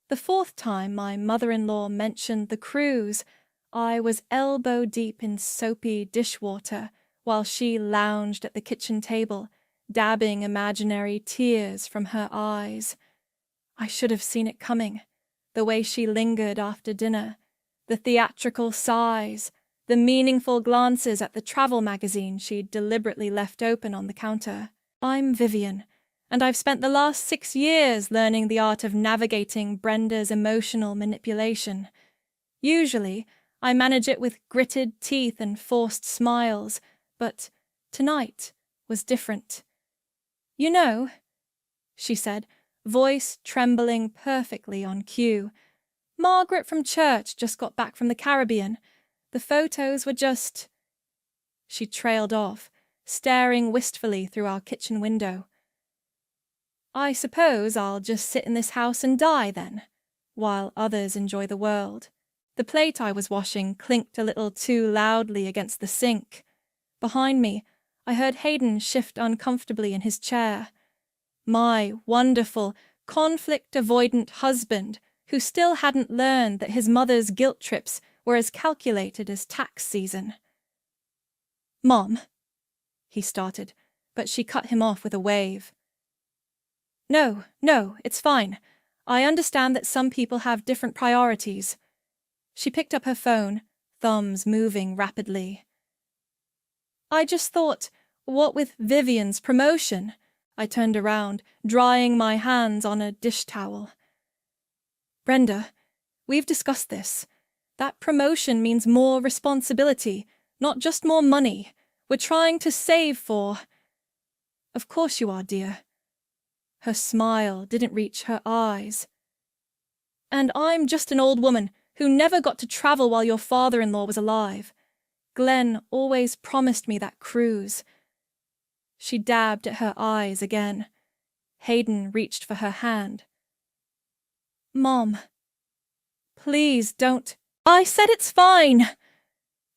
The fourth time my mother-in-law mentioned the cruise, I was elbow deep in soapy dishwater while she lounged at the kitchen table, dabbing imaginary tears from her eyes. I should have seen it coming, the way she lingered after dinner, the theatrical sighs, the meaningful glances at the travel magazine she'd deliberately left open on the counter. I'm Vivian, and I've spent the last 6 years learning the art of navigating Brenda's emotional manipulation. Usually, I manage it with gritted teeth and forced smiles, but tonight was different. "You know," she said, voice trembling perfectly on cue, "Margaret from church just got back from the Caribbean. The photos were just—" She trailed off, staring wistfully through our kitchen window. "I suppose I'll just sit in this house and die, then, while others enjoy the world." The plate I was washing clinked a little too loudly against the sink. Behind me, I heard Hayden shift uncomfortably in his chair. My wonderful, conflict-avoidant husband, who still hadn't learned that his mother's guilt trips were as calculated as tax season. "Mom," he started, but she cut him off with a wave. No, it's fine. I understand that some people have different priorities." She picked up her phone, thumbs moving rapidly. "I just thought, what with Vivian's promotion?" I turned around, drying my hands on a dish towel. "Brenda, we've discussed this. That promotion means more responsibility, not just more money. We're trying to save for—" "Of course you are, dear." Her smile didn't reach her eyes. "And I'm just an old woman who never got to travel while your father-in-law was alive. Glenn always promised me that cruise." She dabbed at her eyes again. Hayden reached for her hand. "Mom, please don't—" "I said it's fine!"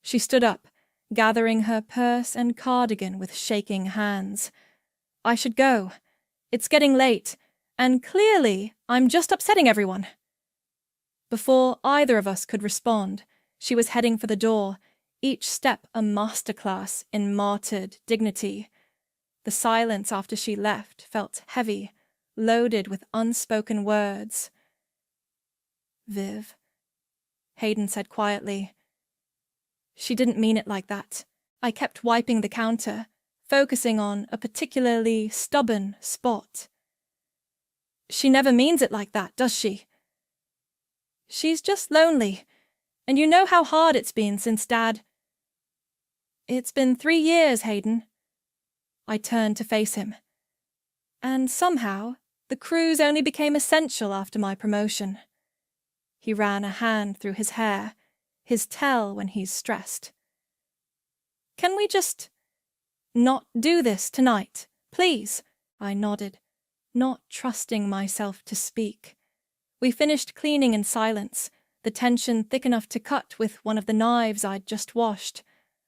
She stood up, gathering her purse and cardigan with shaking hands. "I should go. It's getting late, and clearly I'm just upsetting everyone." Before either of us could respond, she was heading for the door, each step a masterclass in martyred dignity. The silence after she left felt heavy, loaded with unspoken words. "Viv," Hayden said quietly. "She didn't mean it like that." I kept wiping the counter, focusing on a particularly stubborn spot. "She never means it like that, does she?" "She's just lonely, and you know how hard it's been since Dad—" "It's been 3 years, Hayden." I turned to face him. "And somehow, the cruise only became essential after my promotion." He ran a hand through his hair, his tell when he's stressed. "Can we just not do this tonight, please?" I nodded, not trusting myself to speak. We finished cleaning in silence, the tension thick enough to cut with one of the knives I'd just washed.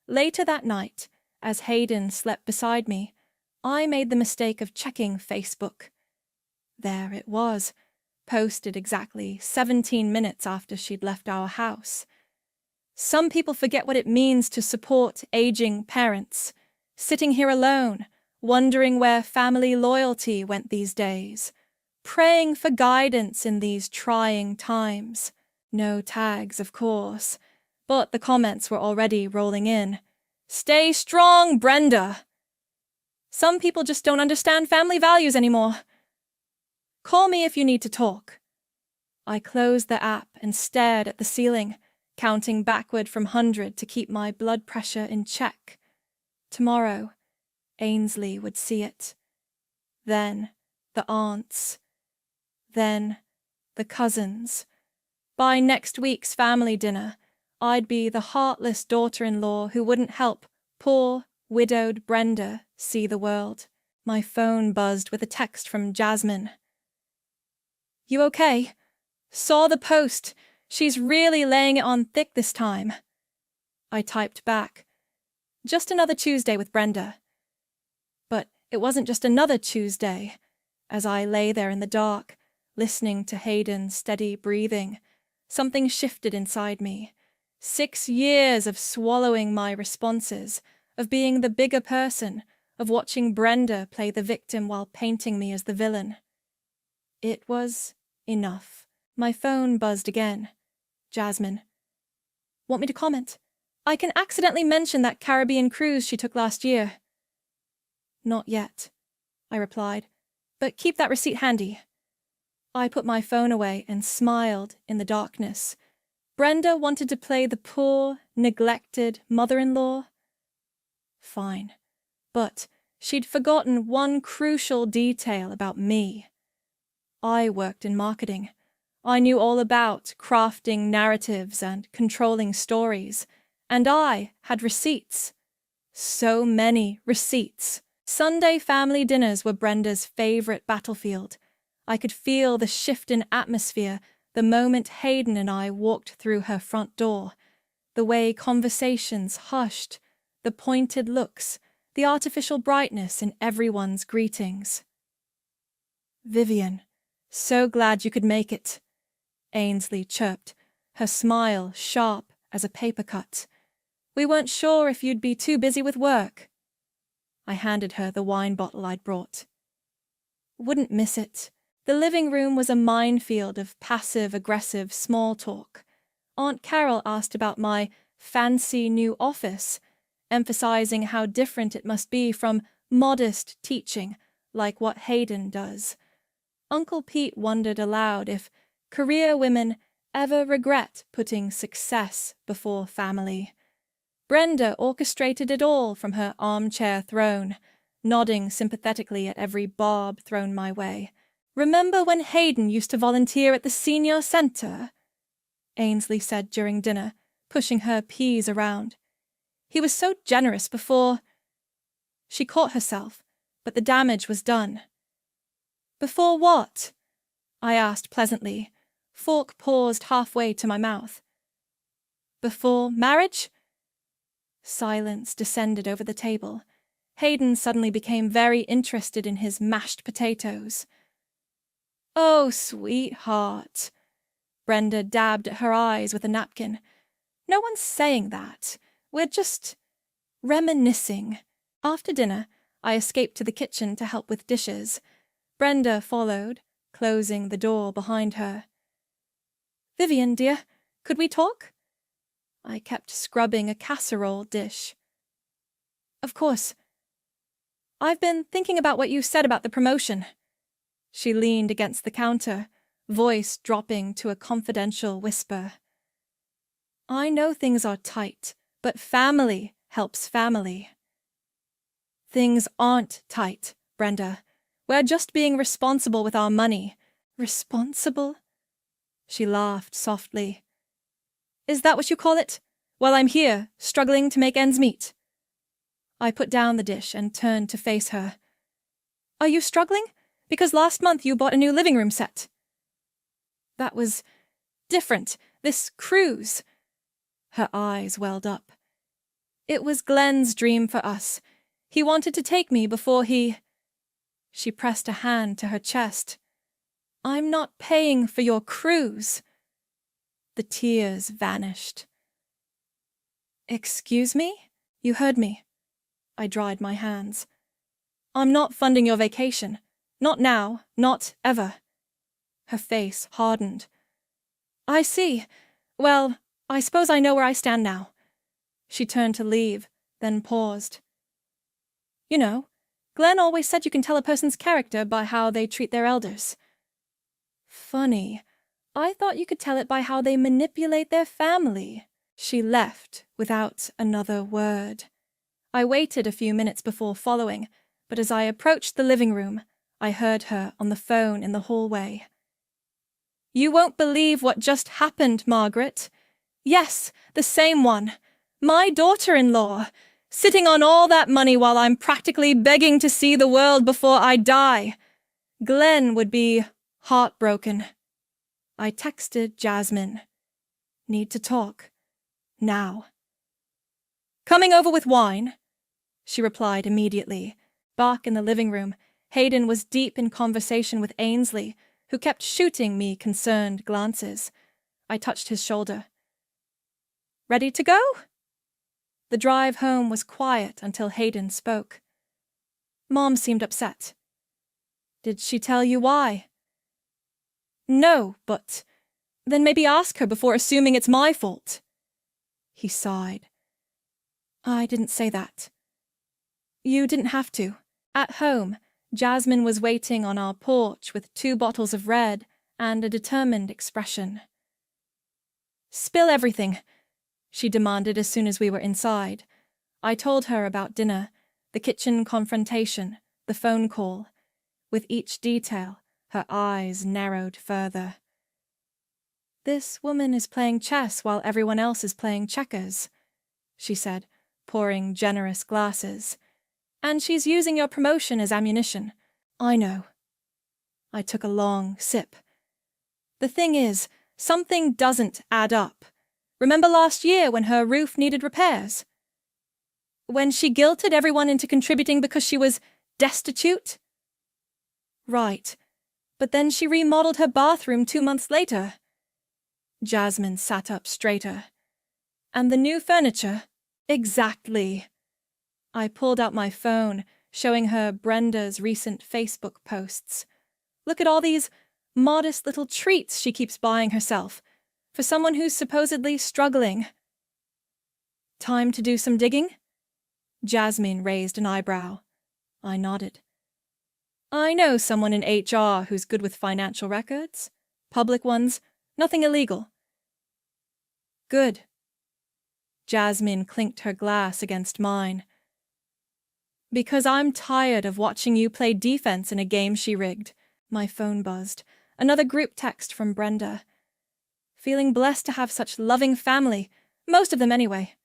Later that night, as Hayden slept beside me, I made the mistake of checking Facebook. There it was, posted exactly 17 minutes after she'd left our house. Some people forget what it means to support aging parents, sitting here alone, wondering where family loyalty went these days, praying for guidance in these trying times. No tags, of course, but the comments were already rolling in. "Stay strong, Brenda!" "Some people just don't understand family values anymore." "Call me if you need to talk." I closed the app and stared at the ceiling, counting backward from 100 to keep my blood pressure in check. Tomorrow, Ainsley would see it. Then, the aunts. Then, the cousins. By next week's family dinner, I'd be the heartless daughter-in-law who wouldn't help poor, widowed Brenda see the world. My phone buzzed with a text from Jasmine. "You okay? Saw the post. She's really laying it on thick this time." I typed back, "Just another Tuesday with Brenda." But it wasn't just another Tuesday. As I lay there in the dark, listening to Hayden's steady breathing. Something shifted inside me. 6 years of swallowing my responses, of being the bigger person, of watching Brenda play the victim while painting me as the villain. It was enough. My phone buzzed again. Jasmine. Want me to comment? I can accidentally mention that Caribbean cruise she took last year. Not yet, I replied, but keep that receipt handy. I put my phone away and smiled in the darkness. Brenda wanted to play the poor, neglected mother-in-law? Fine. But she'd forgotten one crucial detail about me. I worked in marketing. I knew all about crafting narratives and controlling stories, and I had receipts. So many receipts. Sunday family dinners were Brenda's favorite battlefield. I could feel the shift in atmosphere the moment Hayden and I walked through her front door, the way conversations hushed, the pointed looks, the artificial brightness in everyone's greetings. Vivian, so glad you could make it, Ainsley chirped, her smile sharp as a paper cut. We weren't sure if you'd be too busy with work. I handed her the wine bottle I'd brought. Wouldn't miss it. The living room was a minefield of passive-aggressive small talk. Aunt Carol asked about my fancy new office, emphasizing how different it must be from modest teaching, like what Hayden does. Uncle Pete wondered aloud if career women ever regret putting success before family. Brenda orchestrated it all from her armchair throne, nodding sympathetically at every barb thrown my way. Remember when Hayden used to volunteer at the senior center? Ainsley said during dinner, pushing her peas around. He was so generous before... She caught herself, but the damage was done. Before what? I asked pleasantly. Fork paused halfway to my mouth. Before marriage? Silence descended over the table. Hayden suddenly became very interested in his mashed potatoes. Oh, sweetheart. Brenda dabbed at her eyes with a napkin. No one's saying that. We're just reminiscing. After dinner, I escaped to the kitchen to help with dishes. Brenda followed, closing the door behind her. Vivian, dear, could we talk? I kept scrubbing a casserole dish. Of course. I've been thinking about what you said about the promotion. She leaned against the counter, voice dropping to a confidential whisper. I know things are tight, but family helps family. Things aren't tight, Brenda. We're just being responsible with our money. Responsible? She laughed softly. Is that what you call it? Well, I'm here, struggling to make ends meet. I put down the dish and turned to face her. Are you struggling? Because last month you bought a new living room set. That was different. This cruise. Her eyes welled up. It was Glenn's dream for us. He wanted to take me before he... She pressed a hand to her chest. I'm not paying for your cruise. The tears vanished. Excuse me? You heard me. I dried my hands. I'm not funding your vacation. Not now, not ever. Her face hardened. I see. Well, I suppose I know where I stand now. She turned to leave, then paused. You know, Glenn always said you can tell a person's character by how they treat their elders. Funny. I thought you could tell it by how they manipulate their family. She left without another word. I waited a few minutes before following, but as I approached the living room, I heard her on the phone in the hallway. You won't believe what just happened, Margaret. Yes, the same one. My daughter-in-law, sitting on all that money while I'm practically begging to see the world before I die. Glenn would be heartbroken. I texted Jasmine. Need to talk. Now. Coming over with wine? She replied immediately. Back in the living room, Hayden was deep in conversation with Ainsley, who kept shooting me concerned glances. I touched his shoulder. Ready to go? The drive home was quiet until Hayden spoke. Mom seemed upset. Did she tell you why? No, but then maybe ask her before assuming it's my fault. He sighed. I didn't say that. You didn't have to. At home, Jasmine was waiting on our porch with 2 bottles of red and a determined expression. Spill everything, she demanded as soon as we were inside. I told her about dinner, the kitchen confrontation, the phone call. With each detail, her eyes narrowed further. This woman is playing chess while everyone else is playing checkers, she said, pouring generous glasses. And she's using your promotion as ammunition. I know. I took a long sip. The thing is, something doesn't add up. Remember last year when her roof needed repairs? When she guilted everyone into contributing because she was destitute? Right. But then she remodeled her bathroom 2 months later. Jasmine sat up straighter. And the new furniture? Exactly. I pulled out my phone, showing her Brenda's recent Facebook posts. Look at all these modest little treats she keeps buying herself, for someone who's supposedly struggling. Time to do some digging? Jasmine raised an eyebrow. I nodded. I know someone in HR who's good with financial records. Public ones, nothing illegal. Good. Jasmine clinked her glass against mine. Because I'm tired of watching you play defense in a game she rigged. My phone buzzed. Another group text from Brenda. Feeling blessed to have such loving family, most of them anyway.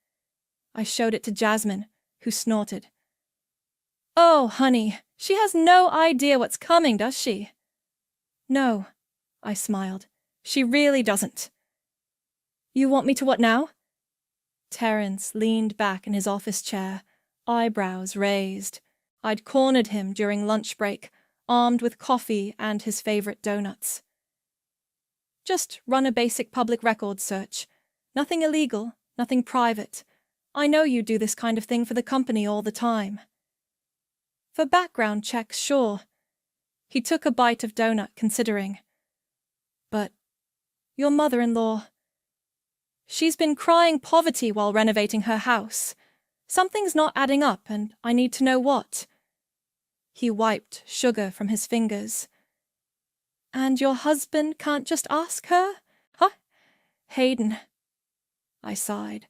I showed it to Jasmine, who snorted. Oh, honey, she has no idea what's coming, does she? No, I smiled. She really doesn't. You want me to what now? Terence leaned back in his office chair, eyebrows raised. I'd cornered him during lunch break, armed with coffee and his favorite donuts. Just run a basic public records search. Nothing illegal, nothing private. I know you do this kind of thing for the company all the time. For background checks, sure. He took a bite of donut, considering. But your mother-in-law... She's been crying poverty while renovating her house. Something's not adding up, and I need to know what. He wiped sugar from his fingers. And your husband can't just ask her? Huh? Hayden. I sighed.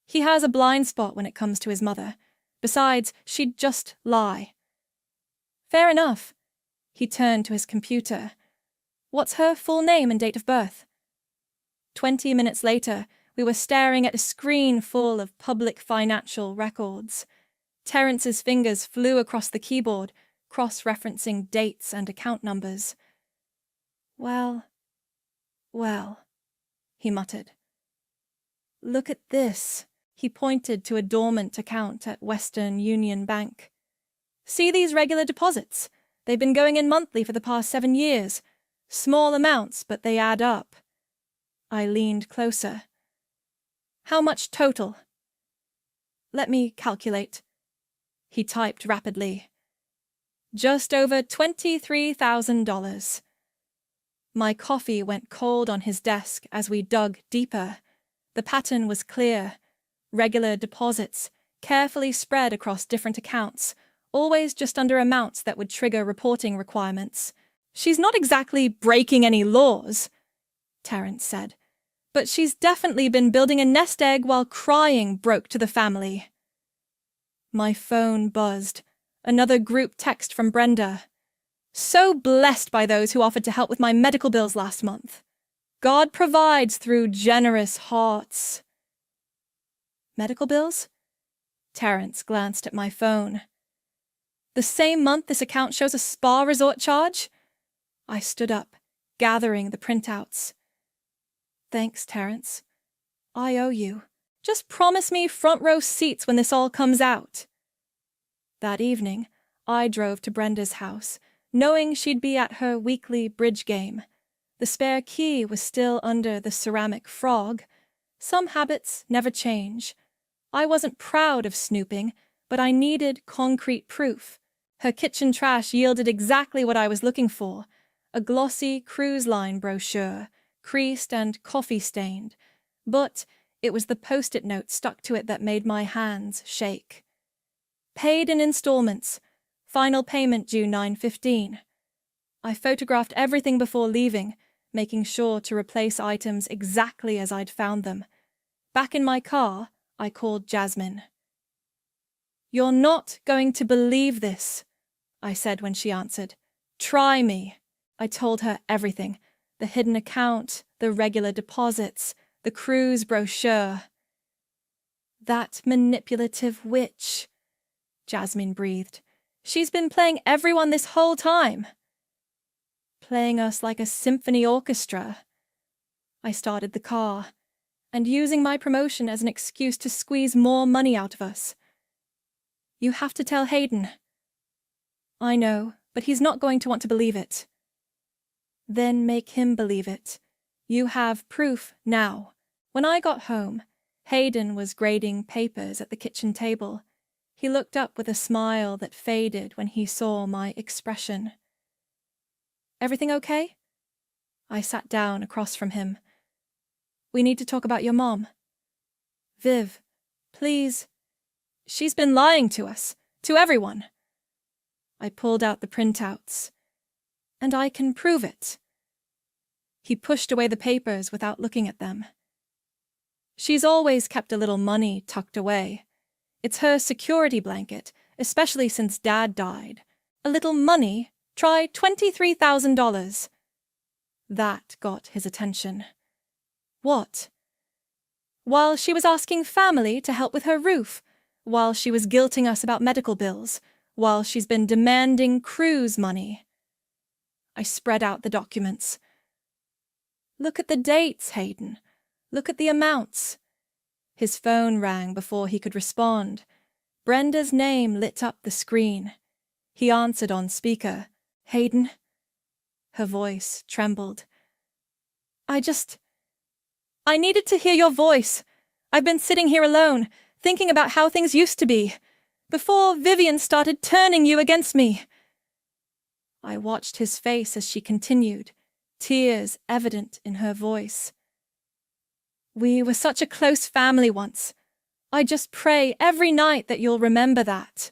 He has a blind spot when it comes to his mother. Besides, she'd just lie. Fair enough. He turned to his computer. What's her full name and date of birth? 20 minutes later, we were staring at a screen full of public financial records. Terence's fingers flew across the keyboard, cross-referencing dates and account numbers. Well, he muttered. Look at this. He pointed to a dormant account at Western Union Bank. See these regular deposits? They've been going in monthly for the past 7 years. Small amounts, but they add up. I leaned closer. How much total? Let me calculate. He typed rapidly. Just over $23,000. My coffee went cold on his desk as we dug deeper. The pattern was clear. Regular deposits, carefully spread across different accounts, always just under amounts that would trigger reporting requirements. She's not exactly breaking any laws, Terence said, but she's definitely been building a nest egg while crying broke to the family. My phone buzzed. Another group text from Brenda. So blessed by those who offered to help with my medical bills last month. God provides through generous hearts. Medical bills? Terence glanced at my phone. The same month this account shows a spa resort charge? I stood up, gathering the printouts. Thanks, Terence. I owe you. Just promise me front row seats when this all comes out. That evening, I drove to Brenda's house, knowing she'd be at her weekly bridge game. The spare key was still under the ceramic frog. Some habits never change. I wasn't proud of snooping, but I needed concrete proof. Her kitchen trash yielded exactly what I was looking for: a glossy cruise line brochure, creased and coffee-stained. But it was the post-it note stuck to it that made my hands shake. Paid in installments. Final payment due 9/15. I photographed everything before leaving, making sure to replace items exactly as I'd found them. Back in my car, I called Jasmine. "You're not going to believe this," I said when she answered. "Try me." I told her everything: the hidden account, the regular deposits, the cruise brochure. "That manipulative witch," Jasmine breathed. "She's been playing everyone this whole time." Playing us like a symphony orchestra. I started the car, and using my promotion as an excuse to squeeze more money out of us. "You have to tell Hayden." "I know, but he's not going to want to believe it." "Then make him believe it. You have proof now." When I got home, Hayden was grading papers at the kitchen table. He looked up with a smile that faded when he saw my expression. "Everything okay?" I sat down across from him. "We need to talk about your mom." "Viv, please." "She's been lying to us, to everyone." I pulled out the printouts. "And I can prove it." He pushed away the papers without looking at them. "She's always kept a little money tucked away. It's her security blanket, especially since Dad died. A little money? Try $23,000. That got his attention. "What?" "While she was asking family to help with her roof, while she was guilting us about medical bills, while she's been demanding cruise money." I spread out the documents. "Look at the dates, Hayden. Look at the amounts." His phone rang before he could respond. Brenda's name lit up the screen. He answered on speaker. "Hayden?" Her voice trembled. I needed to hear your voice. I've been sitting here alone, thinking about how things used to be, before Vivian started turning you against me." I watched his face as she continued, tears evident in her voice. "We were such a close family once. I just pray every night that you'll remember that."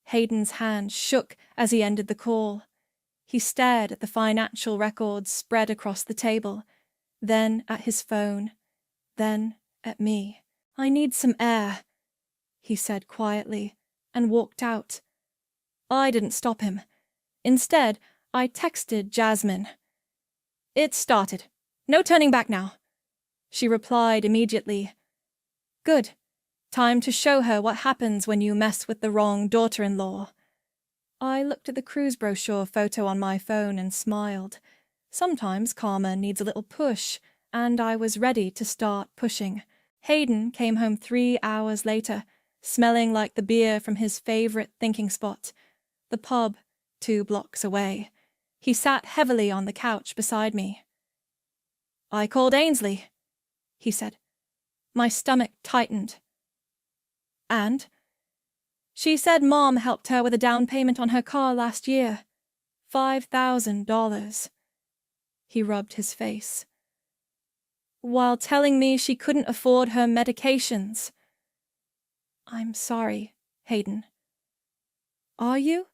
Hayden's hand shook as he ended the call. He stared at the financial records spread across the table, then at his phone, then at me. "I need some air," he said quietly, and walked out. I didn't stop him. Instead, I texted Jasmine. "It started. No turning back now." She replied immediately. "Good. Time to show her what happens when you mess with the wrong daughter-in-law." I looked at the cruise brochure photo on my phone and smiled. Sometimes karma needs a little push, and I was ready to start pushing. Hayden came home 3 hours later, smelling like the beer from his favorite thinking spot, the pub 2 blocks away. He sat heavily on the couch beside me. "I called Ainsley," he said. My stomach tightened. "And?" "She said Mom helped her with a down payment on her car last year. $5,000. He rubbed his face. "While telling me she couldn't afford her medications." "I'm sorry, Hayden." "Are you?"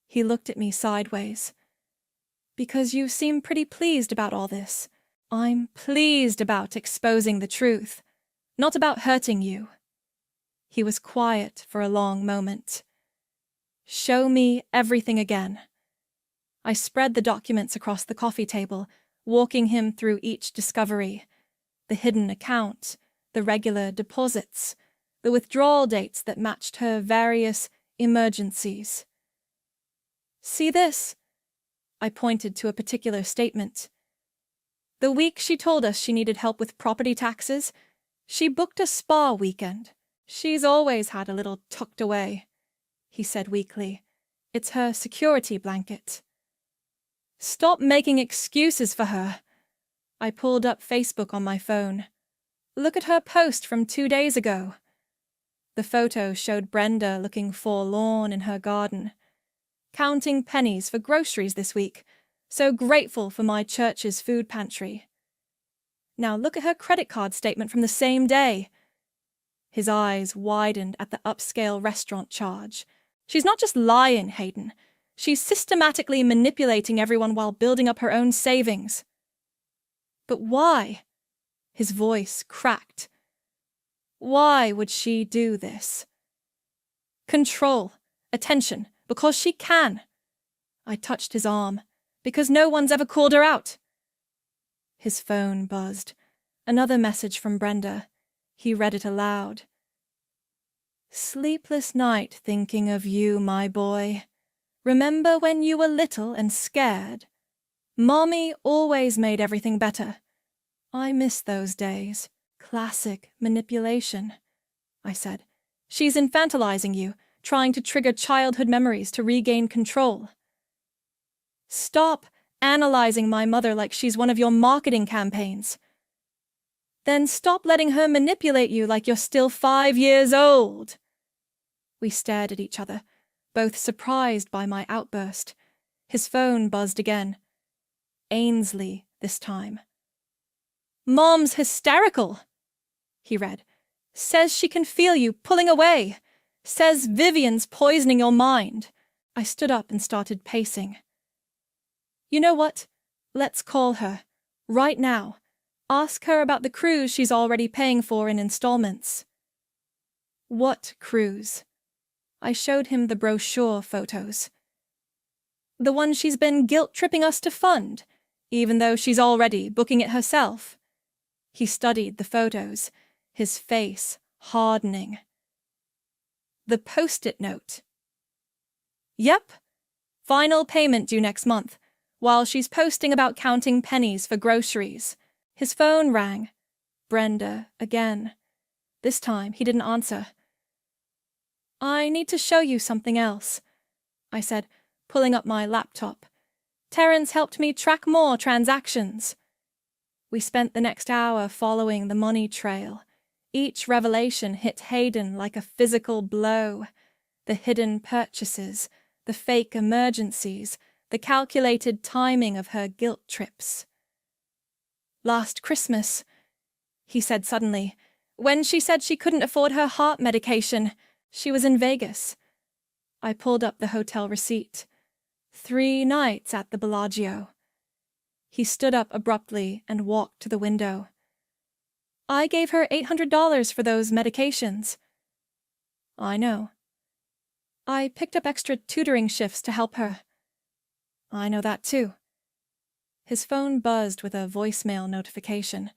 He looked at me sideways. "Because you seem pretty pleased about all this." "I'm pleased about exposing the truth, not about hurting you." He was quiet for a long moment. "Show me everything again." I spread the documents across the coffee table, walking him through each discovery: the hidden account, the regular deposits, the withdrawal dates that matched her various emergencies. "See this?" I pointed to a particular statement. "The week she told us she needed help with property taxes, she booked a spa weekend. She's always had a little tucked away," he said weakly. It's her security blanket. Stop making excuses for her. I pulled up Facebook on my phone. Look at her post from 2 days ago. The photo showed Brenda looking forlorn in her garden. Counting pennies for groceries this week, so grateful for my church's food pantry. Now look at her credit card statement from the same day. His eyes widened at the upscale restaurant charge. She's not just lying, Hayden. She's systematically manipulating everyone while building up her own savings. But why? His voice cracked. Why would she do this? Control, attention, because she can. I touched his arm, because no one's ever called her out. His phone buzzed. Another message from Brenda. He read it aloud. Sleepless night thinking of you, my boy. Remember when you were little and scared? Mommy always made everything better. I miss those days. Classic manipulation, I said. She's infantilizing you, trying to trigger childhood memories to regain control. Stop analyzing my mother like she's one of your marketing campaigns. Then stop letting her manipulate you like you're still 5 years old. We stared at each other, both surprised by my outburst. His phone buzzed again. Ainsley, this time. Mom's hysterical, he read. Says she can feel you pulling away. Says Vivian's poisoning your mind. I stood up and started pacing. You know what? Let's call her. Right now. Ask her about the cruise she's already paying for in installments. What cruise? I showed him the brochure photos. The one she's been guilt-tripping us to fund, even though she's already booking it herself. He studied the photos, his face hardening. The post-it note. Yep. Final payment due next month, while she's posting about counting pennies for groceries. His phone rang. Brenda again. This time he didn't answer. I need to show you something else, I said, pulling up my laptop. Terrence helped me track more transactions. We spent the next hour following the money trail. Each revelation hit Hayden like a physical blow. The hidden purchases, the fake emergencies, the calculated timing of her guilt trips. Last Christmas, he said suddenly, when she said she couldn't afford her heart medication, she was in Vegas. I pulled up the hotel receipt. 3 nights at the Bellagio. He stood up abruptly and walked to the window. I gave her $800 for those medications. I know. I picked up extra tutoring shifts to help her. I know that too. His phone buzzed with a voicemail notification.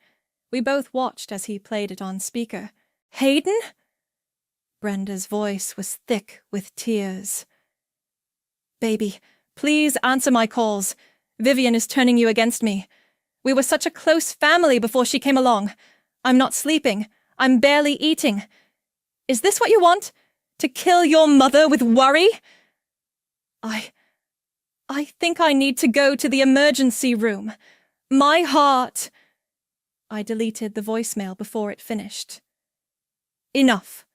We both watched as he played it on speaker. Hayden? Brenda's voice was thick with tears. Baby, please answer my calls. Vivian is turning you against me. We were such a close family before she came along. I'm not sleeping. I'm barely eating. Is this what you want? To kill your mother with worry? I think I need to go to the emergency room. My heart... I deleted the voicemail before it finished. Enough.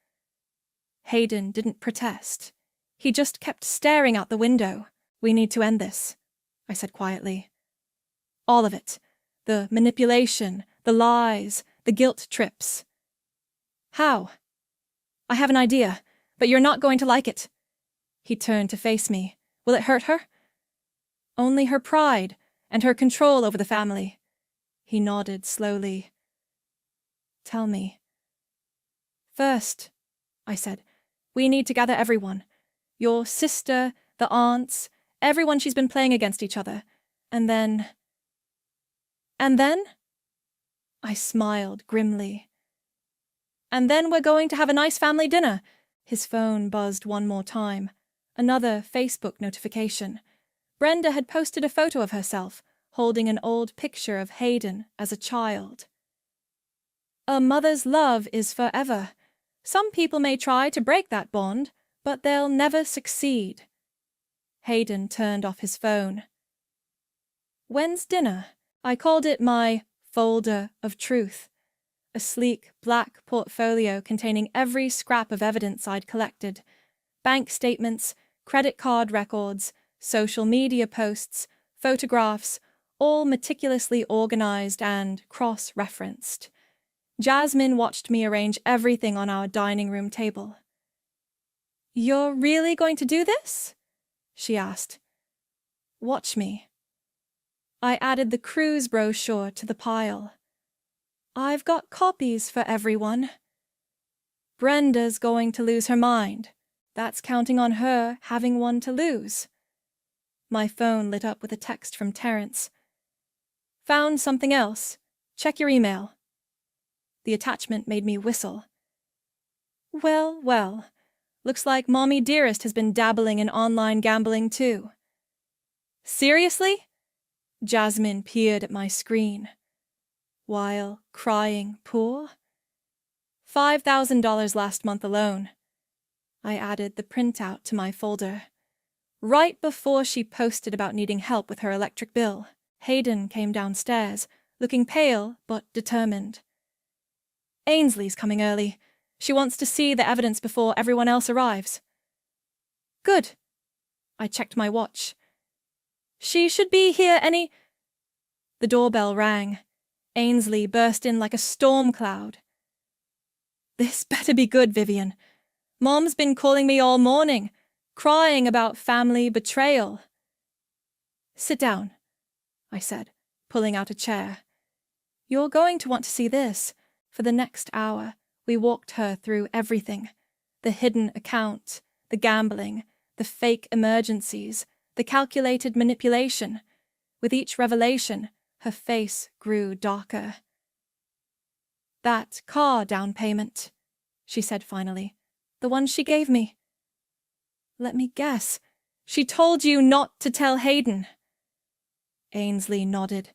Hayden didn't protest. He just kept staring out the window. We need to end this, I said quietly. All of it. The manipulation, the lies, the guilt trips. How? I have an idea, but you're not going to like it. He turned to face me. Will it hurt her? Only her pride and her control over the family. He nodded slowly. Tell me. First, I said, we need to gather everyone. Your sister, the aunts, everyone she's been playing against each other. And then... And then? I smiled grimly. And then we're going to have a nice family dinner. His phone buzzed one more time. Another Facebook notification. Brenda had posted a photo of herself, holding an old picture of Hayden as a child. A mother's love is forever. Some people may try to break that bond, but they'll never succeed. Hayden turned off his phone. When's dinner? I called it my folder of truth, a sleek black portfolio containing every scrap of evidence I'd collected. Bank statements, credit card records, social media posts, photographs, all meticulously organized and cross-referenced. Jasmine watched me arrange everything on our dining room table. "You're really going to do this?" she asked. "Watch me." I added the cruise brochure to the pile. "I've got copies for everyone." "Brenda's going to lose her mind. That's counting on her having one to lose." My phone lit up with a text from Terrence. "Found something else. Check your email." The attachment made me whistle. Well, well. Looks like Mommy Dearest has been dabbling in online gambling too. "Seriously?" Jasmine peered at my screen. "While crying poor?" $5,000 last month alone. I added the printout to my folder. Right before she posted about needing help with her electric bill, Hayden came downstairs, looking pale but determined. "Ainsley's coming early. She wants to see the evidence before everyone else arrives." "Good." I checked my watch. "She should be here any—" The doorbell rang. Ainsley burst in like a storm cloud. "This better be good, Vivian. Mom's been calling me all morning, crying about family betrayal." "Sit down," I said, pulling out a chair. "You're going to want to see this." For the next hour, we walked her through everything. The hidden account, the gambling, the fake emergencies, the calculated manipulation. With each revelation, her face grew darker. "That car down payment," she said finally. "The one she gave me." "Let me guess. She told you not to tell Hayden." Ainsley nodded.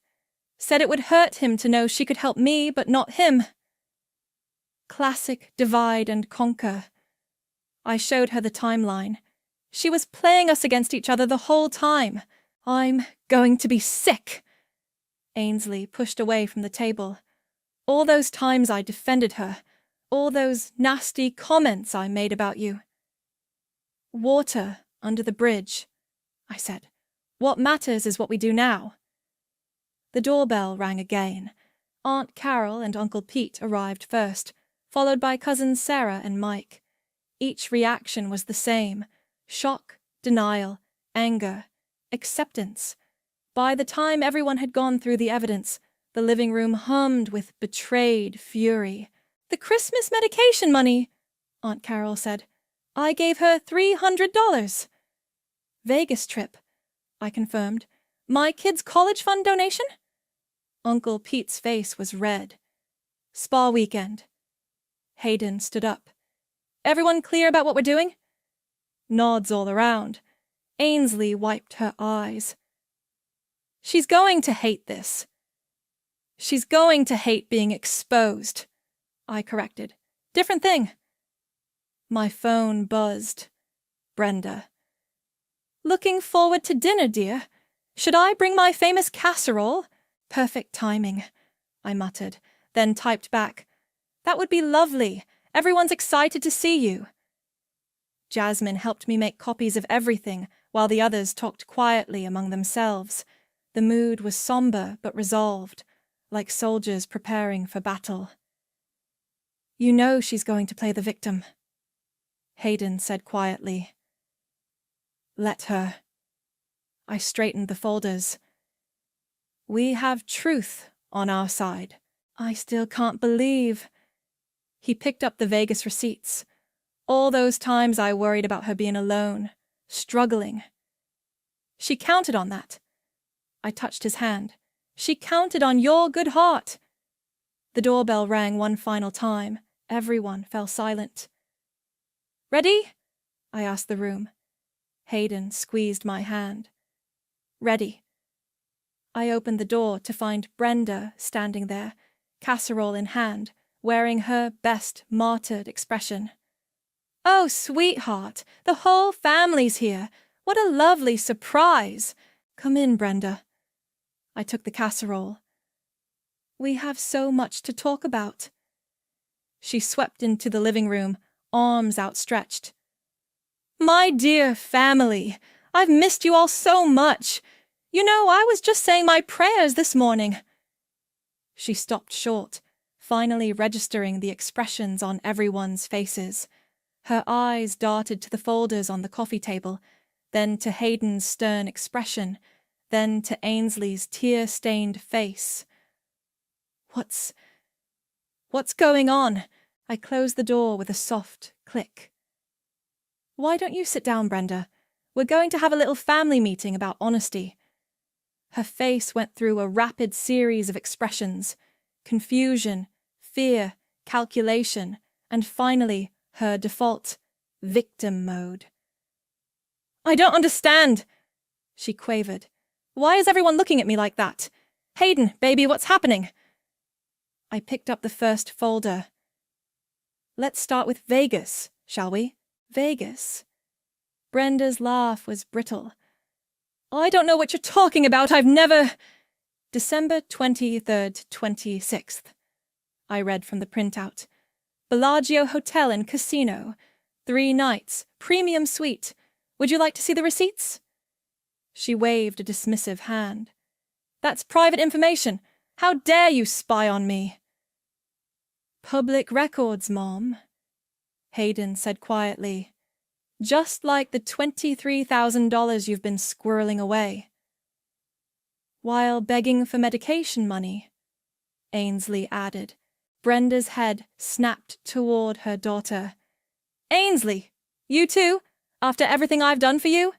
"Said it would hurt him to know she could help me, but not him." Classic divide and conquer. I showed her the timeline. She was playing us against each other the whole time. "I'm going to be sick." Ainsley pushed away from the table. "All those times I defended her. All those nasty comments I made about you." "Water under the bridge," I said. "What matters is what we do now." The doorbell rang again. Aunt Carol and Uncle Pete arrived first, followed by cousins Sarah and Mike. Each reaction was the same: shock, denial, anger, acceptance. By the time everyone had gone through the evidence, the living room hummed with betrayed fury. "The Christmas medication money," Aunt Carol said. "I gave her $300. "Vegas trip," I confirmed. "My kid's college fund donation?" Uncle Pete's face was red. "Spa weekend." Hayden stood up. "Everyone clear about what we're doing?" Nods all around. Ainsley wiped her eyes. "She's going to hate this." "She's going to hate being exposed," I corrected. "Different thing." My phone buzzed. Brenda. "Looking forward to dinner, dear. Should I bring my famous casserole?" "Perfect timing," I muttered, then typed back. "That would be lovely. Everyone's excited to see you." Jasmine helped me make copies of everything while the others talked quietly among themselves. The mood was somber but resolved, like soldiers preparing for battle. "You know she's going to play the victim," Hayden said quietly. "Let her." I straightened the folders. "We have truth on our side." "I still can't believe." He picked up the Vegas receipts. All those times I worried about her being alone, struggling. "She counted on that." I touched his hand. "She counted on your good heart." The doorbell rang one final time. Everyone fell silent. "Ready?" I asked the room. Hayden squeezed my hand. "Ready." I opened the door to find Brenda standing there, casserole in hand, wearing her best martyred expression. "Oh, sweetheart, the whole family's here. What a lovely surprise! Come in, Brenda. I took the casserole. We have so much to talk about. She swept into the living room, arms outstretched. My dear family, I've missed you all so much. You know, I was just saying my prayers this morning. She stopped short, finally registering the expressions on everyone's faces. Her eyes darted to the folders on the coffee table, then to Hayden's stern expression, then to Ainsley's tear-stained face. What's going on? I closed the door with a soft click. Why don't you sit down, Brenda? We're going to have a little family meeting about honesty. Her face went through a rapid series of expressions: confusion, fear, calculation, and finally her default victim mode. I don't understand, she quavered. Why is everyone looking at me like that? Hayden, baby, what's happening? I picked up the first folder. Let's start with Vegas, shall we? Vegas. Brenda's laugh was brittle. I don't know what you're talking about. I've never... December 23rd, 26th. I read from the printout. Bellagio Hotel and Casino. 3 nights. Premium suite. Would you like to see the receipts? She waved a dismissive hand. That's private information. How dare you spy on me? Public records, Mom, Hayden said quietly. Just like the $23,000 you've been squirreling away. While begging for medication money, Ainsley added. Brenda's head snapped toward her daughter. Ainsley, you too? After everything I've done for you?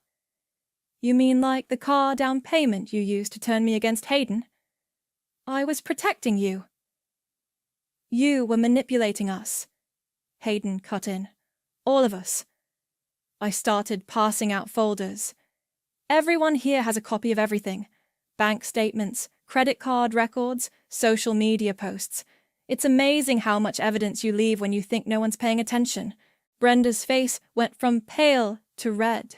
You mean like the car down payment you used to turn me against Hayden? I was protecting you. You were manipulating us, Hayden cut in. All of us. I started passing out folders. Everyone here has a copy of everything. Bank statements, credit card records, social media posts. It's amazing how much evidence you leave when you think no one's paying attention. Brenda's face went from pale to red.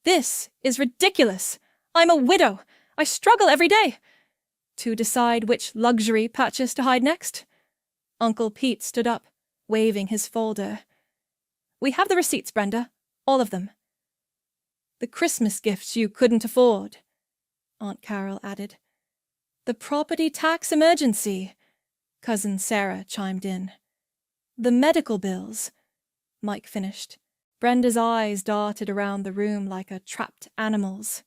This is ridiculous. I'm a widow. I struggle every day. To decide which luxury purchase to hide next? Uncle Pete stood up, waving his folder. We have the receipts, Brenda. All of them. The Christmas gifts you couldn't afford, Aunt Carol added. The property tax emergency, Cousin Sarah chimed in. The medical bills, Mike finished. Brenda's eyes darted around the room like a trapped animal's.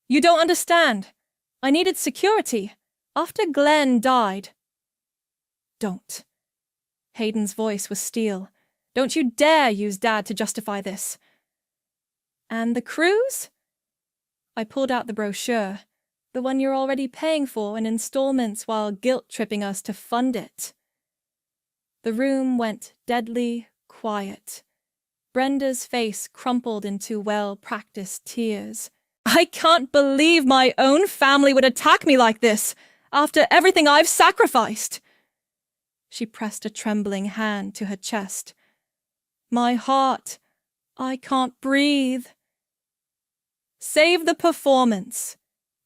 You don't understand. I needed security. After Glenn died. Don't. Hayden's voice was steel. Don't you dare use Dad to justify this. And the cruise? I pulled out the brochure, the one you're already paying for in installments while guilt-tripping us to fund it. The room went deadly quiet. Brenda's face crumpled into well-practiced tears. I can't believe my own family would attack me like this, after everything I've sacrificed. She pressed a trembling hand to her chest. My heart. I can't breathe. Save the performance,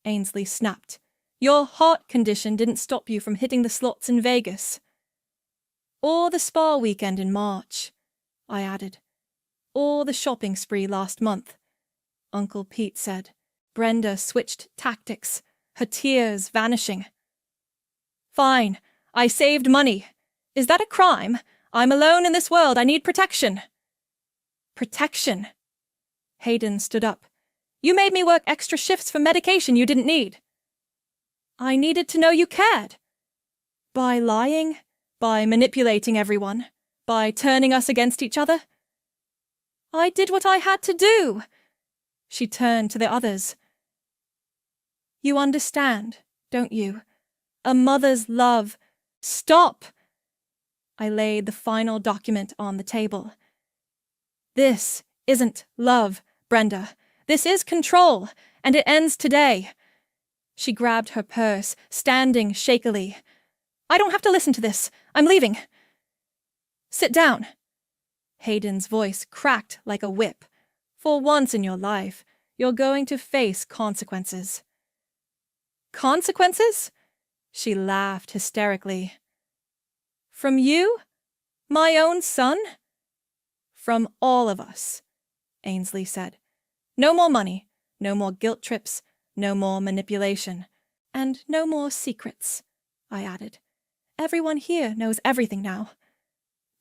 Ainsley snapped. Your heart condition didn't stop you from hitting the slots in Vegas. Or the spa weekend in March, I added. Or the shopping spree last month, Uncle Pete said. Brenda switched tactics, her tears vanishing. Fine, I saved money. Is that a crime? I'm alone in this world. I need protection. Protection? Hayden stood up. You made me work extra shifts for medication you didn't need. I needed to know you cared. By lying? By manipulating everyone? By turning us against each other? I did what I had to do. She turned to the others. You understand, don't you? A mother's love. Stop! I laid the final document on the table. This isn't love, Brenda. This is control, and it ends today. She grabbed her purse, standing shakily. I don't have to listen to this. I'm leaving. Sit down. Hayden's voice cracked like a whip. For once in your life, you're going to face consequences. Consequences? She laughed hysterically. From you? My own son? From all of us, Ainsley said. No more money, no more guilt trips, no more manipulation, and no more secrets, I added. Everyone here knows everything now.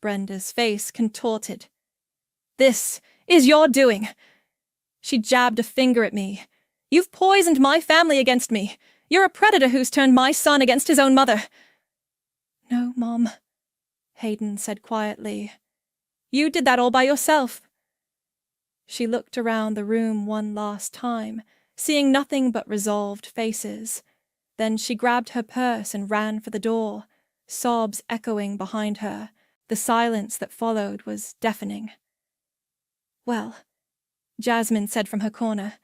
Brenda's face contorted. This is your doing. She jabbed a finger at me. You've poisoned my family against me. You're a predator who's turned my son against his own mother. No, Mom, Hayden said quietly. You did that all by yourself. She looked around the room one last time, seeing nothing but resolved faces. Then she grabbed her purse and ran for the door, sobs echoing behind her. The silence that followed was deafening. Well, Jasmine said from her corner,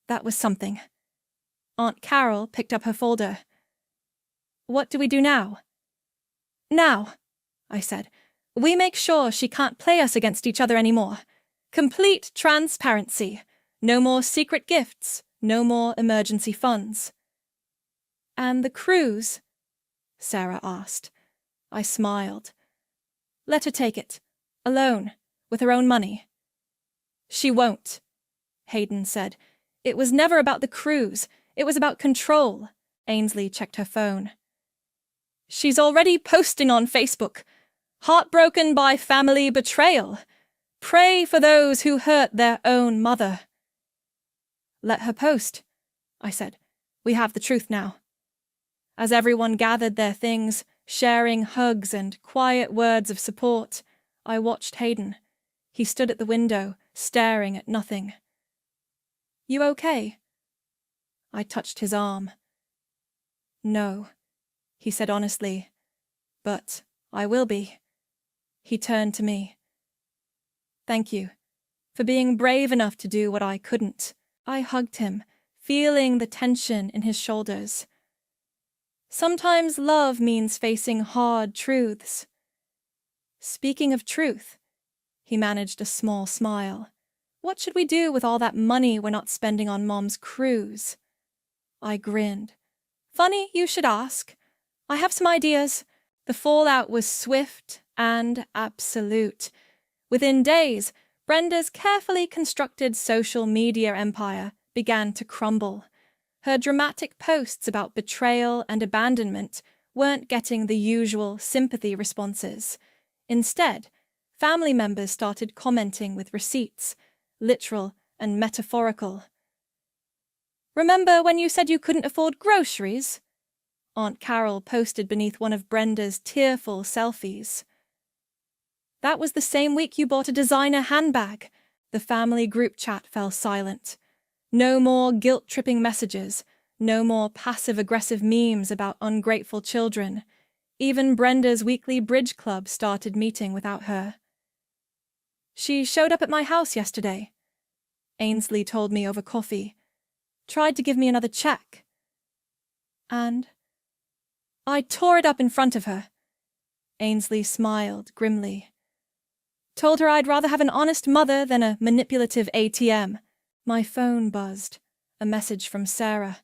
that was something. Aunt Carol picked up her folder. What do we do now? Now, I said, we make sure she can't play us against each other anymore. Complete transparency. No more secret gifts. No more emergency funds. And the cruise? Sarah asked. I smiled. Let her take it. Alone. With her own money. She won't, Hayden said. It was never about the cruise. It was about control. Ainsley checked her phone. She's already posting on Facebook. Heartbroken by family betrayal. Pray for those who hurt their own mother. Let her post, I said. We have the truth now. As everyone gathered their things, sharing hugs and quiet words of support, I watched Hayden. He stood at the window, staring at nothing. You okay? I touched his arm. No, he said honestly, but I will be. He turned to me. Thank you, for being brave enough to do what I couldn't. I hugged him, feeling the tension in his shoulders. Sometimes love means facing hard truths. Speaking of truth, he managed a small smile. What should we do with all that money we're not spending on Mom's cruise? I grinned. Funny you should ask. I have some ideas. The fallout was swift and absolute. Within days, Brenda's carefully constructed social media empire began to crumble. Her dramatic posts about betrayal and abandonment weren't getting the usual sympathy responses. Instead, family members started commenting with receipts, literal and metaphorical. Remember when you said you couldn't afford groceries? Aunt Carol posted beneath one of Brenda's tearful selfies. That was the same week you bought a designer handbag. The family group chat fell silent. No more guilt-tripping messages, no more passive-aggressive memes about ungrateful children. Even Brenda's weekly bridge club started meeting without her. She showed up at my house yesterday, Ainsley told me over coffee. Tried to give me another check. And I tore it up in front of her. Ainsley smiled grimly. Told her I'd rather have an honest mother than a manipulative ATM. My phone buzzed. A message from Sarah.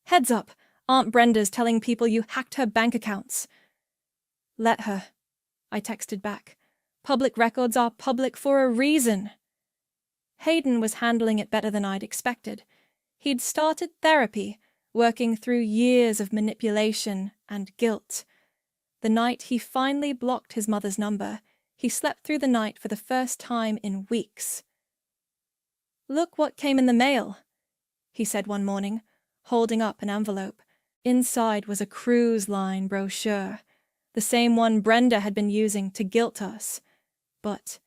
Heads up, Aunt Brenda's telling people you hacked her bank accounts. Let her, I texted back. Public records are public for a reason. Hayden was handling it better than I'd expected. He'd started therapy, working through years of manipulation and guilt. The night he finally blocked his mother's number, he slept through the night for the first time in weeks. Look what came in the mail, he said one morning, holding up an envelope. Inside was a cruise line brochure, the same one Brenda had been using to guilt us. But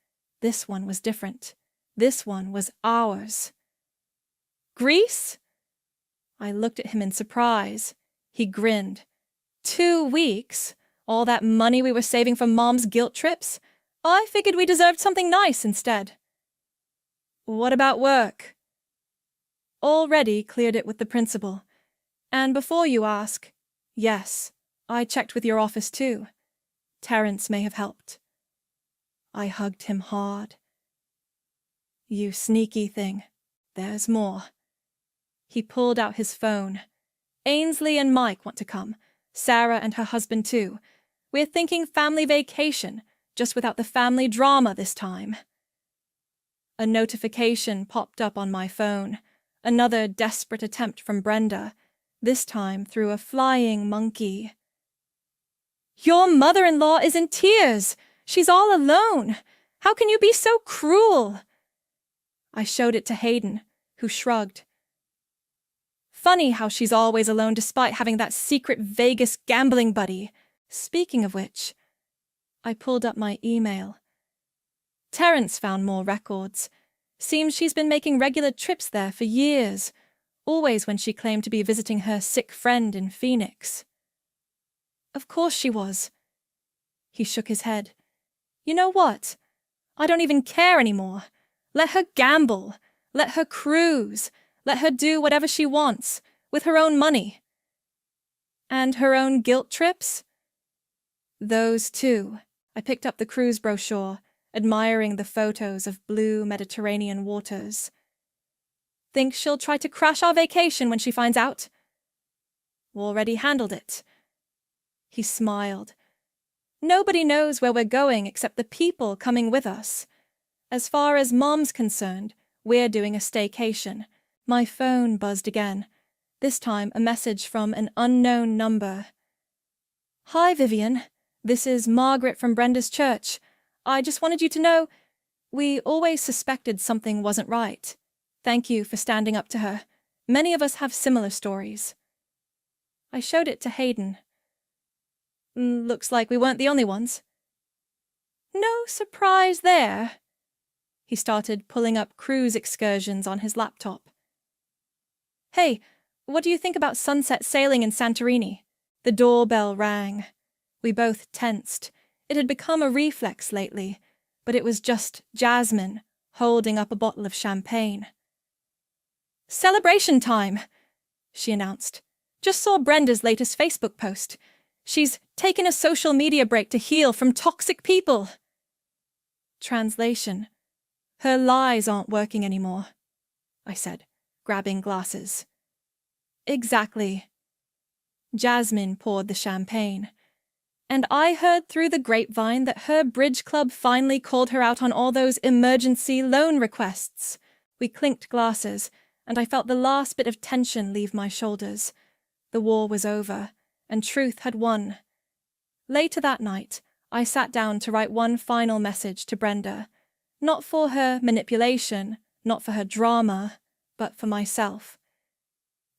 this one was different. This one was ours. Greece? I looked at him in surprise. He grinned. 2 weeks? All that money we were saving from Mom's guilt trips? I figured we deserved something nice instead. What about work? Already cleared it with the principal. And before you ask, yes, I checked with your office too. Terence may have helped. I hugged him hard. You sneaky thing. There's more. He pulled out his phone. Ainsley and Mike want to come. Sarah and her husband too. We're thinking family vacation, just without the family drama this time. A notification popped up on my phone. Another desperate attempt from Brenda, this time through a flying monkey. Your mother-in-law is in tears. She's all alone. How can you be so cruel? I showed it to Hayden, who shrugged. Funny how she's always alone despite having that secret Vegas gambling buddy. Speaking of which, I pulled up my email. Terence found more records. Seems she's been making regular trips there for years, always when she claimed to be visiting her sick friend in Phoenix. Of course she was. He shook his head. You know what? I don't even care anymore. Let her gamble. Let her cruise. Let her do whatever she wants, with her own money. And her own guilt trips? Those too. I picked up the cruise brochure, admiring the photos of blue Mediterranean waters. Think she'll try to crash our vacation when she finds out? Already handled it. He smiled. Nobody knows where we're going except the people coming with us. As far as Mom's concerned, we're doing a staycation. My phone buzzed again, this time a message from an unknown number. Hi, Vivian. This is Margaret from Brenda's church. I just wanted you to know, we always suspected something wasn't right. Thank you for standing up to her. Many of us have similar stories. I showed it to Hayden. Looks like we weren't the only ones. No surprise there. He started pulling up cruise excursions on his laptop. Hey, what do you think about sunset sailing in Santorini? The doorbell rang. We both tensed. It had become a reflex lately, but it was just Jasmine, holding up a bottle of champagne. Celebration time, she announced. Just saw Brenda's latest Facebook post. She's taken a social media break to heal from toxic people. Translation. Her lies aren't working anymore, I said, grabbing glasses. Exactly. Jasmine poured the champagne. And I heard through the grapevine that her bridge club finally called her out on all those emergency loan requests. We clinked glasses, and I felt the last bit of tension leave my shoulders. The war was over, and truth had won. Later that night, I sat down to write one final message to Brenda. Not for her manipulation, not for her drama, but for myself.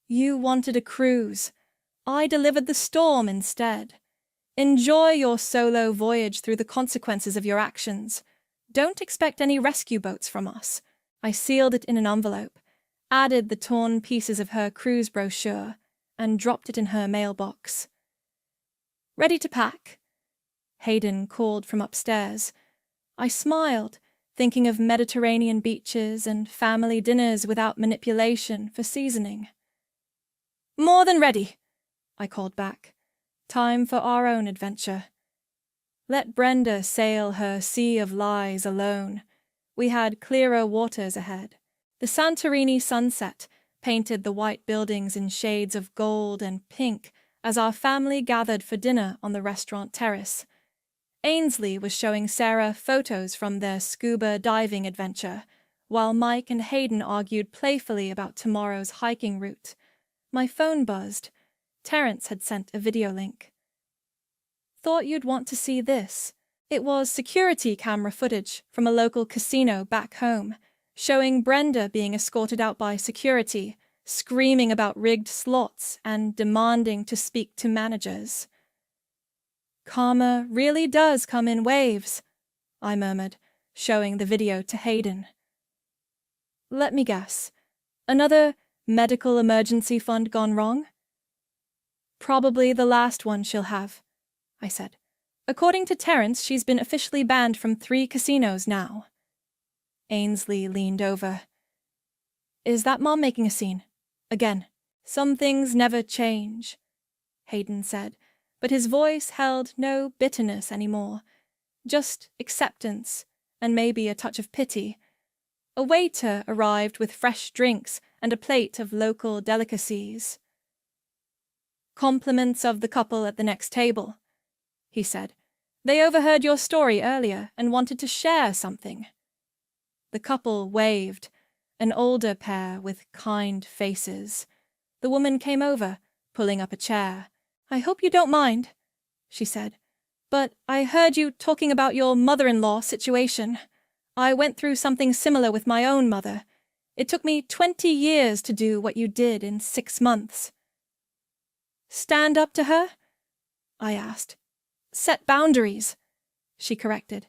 You wanted a cruise. I delivered the storm instead. Enjoy your solo voyage through the consequences of your actions. Don't expect any rescue boats from us. I sealed it in an envelope, added the torn pieces of her cruise brochure, and dropped it in her mailbox. Ready to pack? Hayden called from upstairs. I smiled, thinking of Mediterranean beaches and family dinners without manipulation for seasoning. More than ready, I called back. Time for our own adventure. Let Brenda sail her sea of lies alone. We had clearer waters ahead. The Santorini sunset painted the white buildings in shades of gold and pink as our family gathered for dinner on the restaurant terrace. Ainsley was showing Sarah photos from their scuba diving adventure, while Mike and Hayden argued playfully about tomorrow's hiking route. My phone buzzed. Terence had sent a video link. Thought you'd want to see this. It was security camera footage from a local casino back home, showing Brenda being escorted out by security, screaming about rigged slots and demanding to speak to managers. Karma really does come in waves, I murmured, showing the video to Hayden. Let me guess. Another medical emergency fund gone wrong? Probably the last one she'll have, I said. According to Terence, she's been officially banned from 3 casinos now. Ainsley leaned over. Is that Mom making a scene? Again. Some things never change, Hayden said, but his voice held no bitterness anymore, just acceptance and maybe a touch of pity. A waiter arrived with fresh drinks and a plate of local delicacies. "Compliments of the couple at the next table," he said. "They overheard your story earlier and wanted to share something." The couple waved, an older pair with kind faces. The woman came over, pulling up a chair. "I hope you don't mind," she said, "but I heard you talking about your mother-in-law situation. I went through something similar with my own mother. It took me 20 years to do what you did in 6 months." "Stand up to her?" I asked. "Set boundaries," she corrected.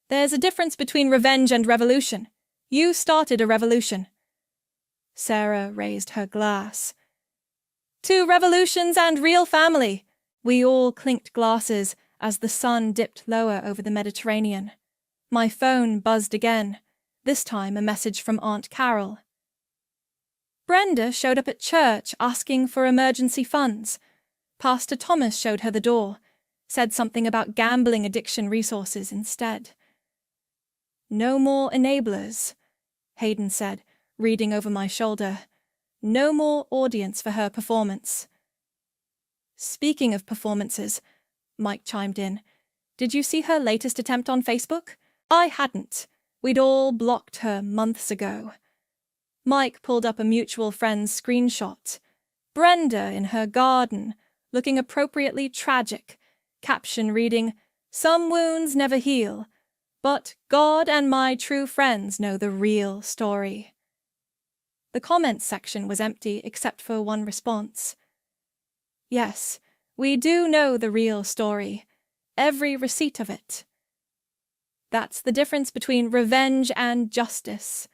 "There's a difference between revenge and revolution. You started a revolution." Sarah raised her glass. "To revolutions and real family!" We all clinked glasses as the sun dipped lower over the Mediterranean. My phone buzzed again, this time a message from Aunt Carol. "Brenda showed up at church asking for emergency funds. Pastor Thomas showed her the door, said something about gambling addiction resources instead." "No more enablers," Hayden said, reading over my shoulder. "No more audience for her performance." "Speaking of performances," Mike chimed in, "did you see her latest attempt on Facebook? I hadn't. We'd all blocked her months ago." Mike pulled up a mutual friend's screenshot. Brenda in her garden, looking appropriately tragic, caption reading, "Some wounds never heal, but God and my true friends know the real story." The comments section was empty except for one response. "Yes, we do know the real story. Every receipt of it." "That's the difference between revenge and justice,"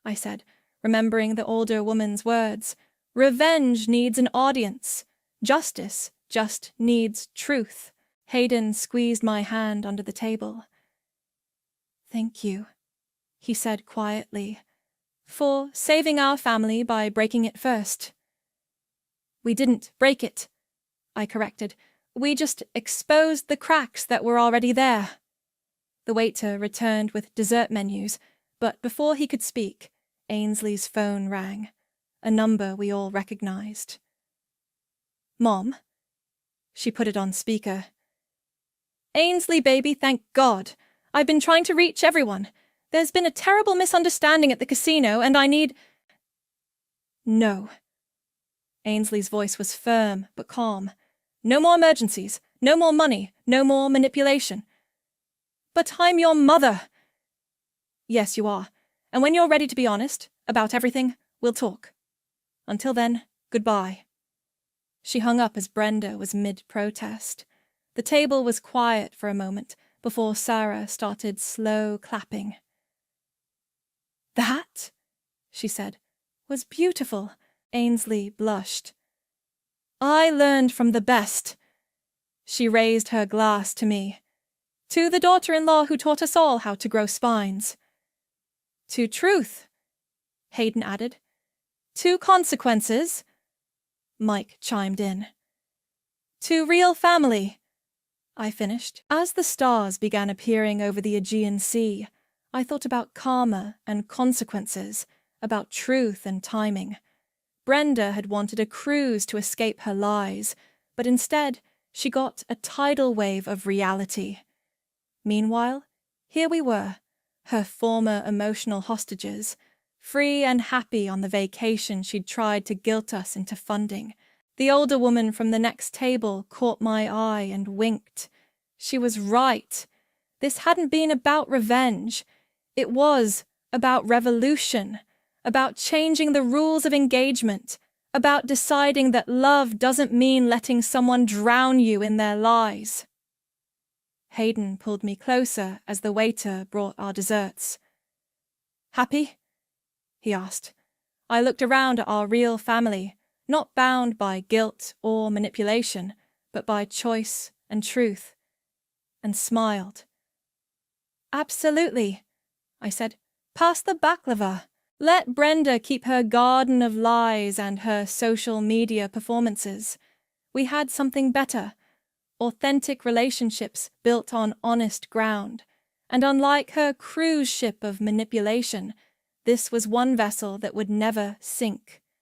I said, remembering the older woman's words. "Revenge needs an audience. Justice just needs truth." Hayden squeezed my hand under the table. "Thank you," he said quietly, "for saving our family by breaking it first." "We didn't break it," I corrected. "We just exposed the cracks that were already there." The waiter returned with dessert menus, but before he could speak, Ainsley's phone rang, a number we all recognized. "Mom?" She put it on speaker. "Ainsley, baby, thank God. I've been trying to reach everyone. There's been a terrible misunderstanding at the casino, and I need—" "No." Ainsley's voice was firm but calm. "No more emergencies. No more money. No more manipulation." "But I'm your mother." "Yes, you are. And when you're ready to be honest about everything, we'll talk. Until then, goodbye." She hung up as Brenda was mid-protest. The table was quiet for a moment before Sarah started slow clapping. "That," she said, "was beautiful." Ainsley blushed. "I learned from the best." She raised her glass to me. "To the daughter-in-law who taught us all how to grow spines." "To truth," Hayden added. "To consequences," Mike chimed in. "To real family," I finished. As the stars began appearing over the Aegean Sea, I thought about karma and consequences, about truth and timing. Brenda had wanted a cruise to escape her lies, but instead she got a tidal wave of reality. Meanwhile, here we were, her former emotional hostages, free and happy on the vacation she'd tried to guilt us into funding. The older woman from the next table caught my eye and winked. She was right. This hadn't been about revenge. It was about revolution, about changing the rules of engagement, about deciding that love doesn't mean letting someone drown you in their lies. Hayden pulled me closer as the waiter brought our desserts. "Happy?" he asked. I looked around at our real family, not bound by guilt or manipulation, but by choice and truth, and smiled. "Absolutely," I said. "Pass the baklava. Let Brenda keep her garden of lies and her social media performances. We had something better, authentic relationships built on honest ground, and unlike her cruise ship of manipulation, This was one vessel that would never sink.